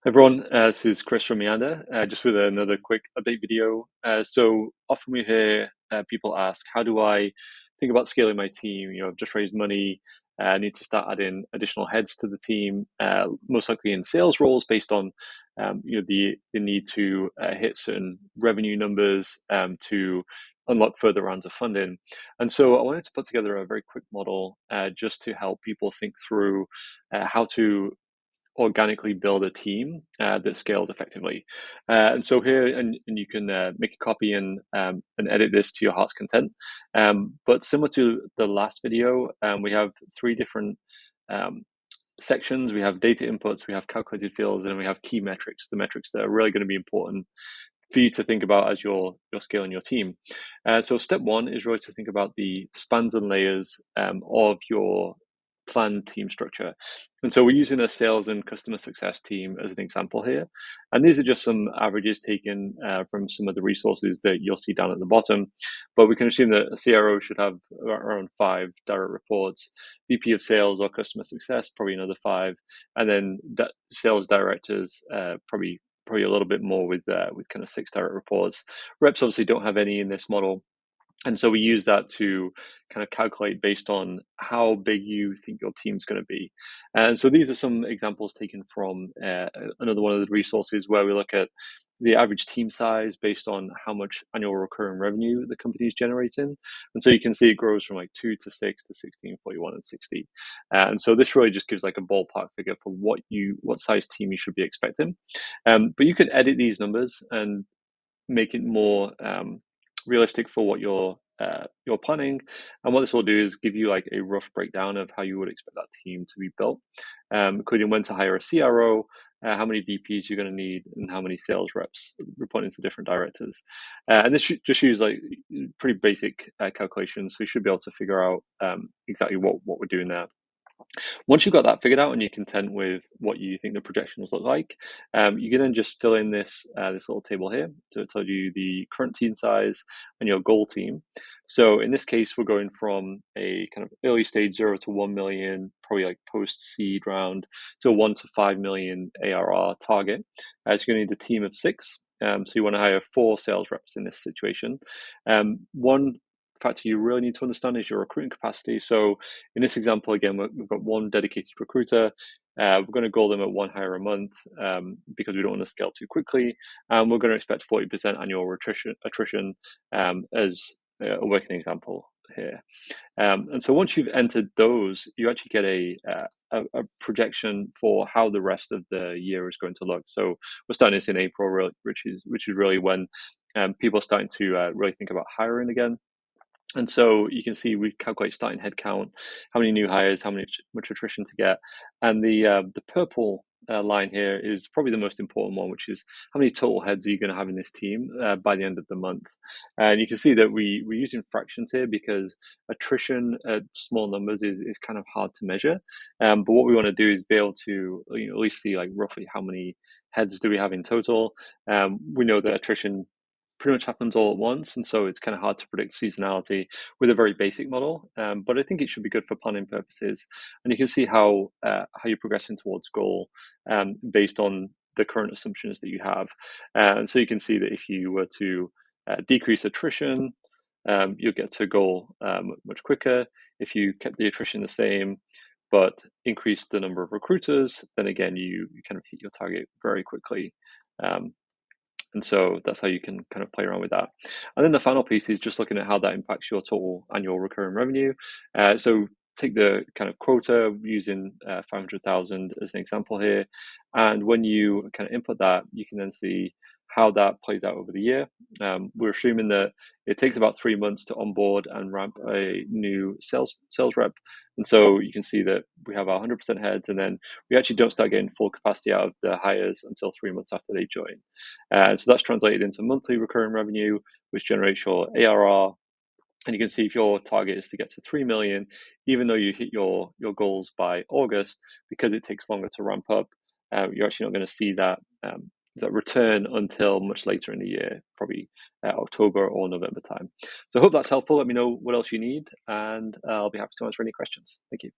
Everyone, this is Chris from Meander, just with another quick update video. So often we hear people ask, how do I think about scaling my team? I've just raised money, need to start adding additional heads to the team, most likely in sales roles based on, the need to hit certain revenue numbers to unlock further rounds of funding. And so I wanted to put together a very quick model just to help people think through how to organically build a team that scales effectively. And so here, and you can make a copy and edit this to your heart's content. But similar to the last video, we have three different um, sections. We have data inputs, we have calculated fields, and we have key metrics, the metrics that are really going to be important for you to think about as you're scaling your team. So step one is really to think about the spans and layers of your planned team structure. And so we're using a sales and customer success team as an example here. And these are just some averages taken from some of the resources that you'll see down at the bottom. But we can assume that a CRO should have around 5 direct reports, VP of sales or customer success, probably another 5, and then sales directors, probably a little bit more with kind of 6 direct reports. Reps obviously don't have any in this model. And so we use that to kind of calculate based on how big you think your team's going to be. And so these are some examples taken from another one of the resources where we look at the average team size based on how much annual recurring revenue the company is generating. And so you can see it grows from like 2 to 6 to 16, 41, and 60. And so this really just gives like a ballpark figure for what size team you should be expecting. But you can edit these numbers and make it more realistic for what you're planning. And what this will do is give you like a rough breakdown of how you would expect that team to be built, including when to hire a CRO, how many VPs you're going to need, and how many sales reps reporting to different directors. And this should just use like pretty basic calculations, so you should be able to figure out exactly what we're doing there. Once you've got that figured out and you're content with what you think the projections look like, you can then just fill in this little table here. So it tells you the current team size and your goal team. So in this case, we're going from a kind of early stage 0 to 1 million, probably like post seed round, to a 1 to 5 million ARR target. So you're going to need a team of 6. So you want to hire 4 sales reps in this situation. One factor you really need to understand is your recruiting capacity. So in this example, again, we've got one dedicated recruiter. We're going to goal them at 1 hire a month because we don't want to scale too quickly. And we're going to expect 40% annual attrition as a working example here. And so once you've entered those, you actually get a projection for how the rest of the year is going to look. So we're starting this in April, which is really when people are starting to really think about hiring again. And so you can see we calculate starting headcount, how many new hires, how much attrition to get, and the purple line here is probably the most important one, which is how many total heads are you going to have in this team by the end of the month. And you can see that we're using fractions here because attrition at small numbers is kind of hard to measure. But what we want to do is be able to at least see like roughly how many heads do we have in total. We know that attrition pretty much happens all at once, and so it's kind of hard to predict seasonality with a very basic model. But I think it should be good for planning purposes, and you can see how you're progressing towards goal based on the current assumptions that you have. And so you can see that if you were to decrease attrition, you'll get to goal much quicker. If you kept the attrition the same but increased the number of recruiters, then again you kind of hit your target very quickly. And so that's how you can kind of play around with that. And then the final piece is just looking at how that impacts your total annual recurring revenue. So take the kind of quota using 500,000 as an example here. And when you kind of input that, you can then see how that plays out over the year. We're assuming that it takes about 3 months to onboard and ramp a new sales rep. And so you can see that we have our 100% heads, and then we actually don't start getting full capacity out of the hires until 3 months after they join. And so that's translated into monthly recurring revenue, which generates your ARR. And you can see if your target is to get to 3 million, even though you hit your goals by August, because it takes longer to ramp up, you're actually not going to see that return until much later in the year, probably October or November time. So I hope that's helpful. Let me know what else you need, and I'll be happy to answer any questions. Thank you.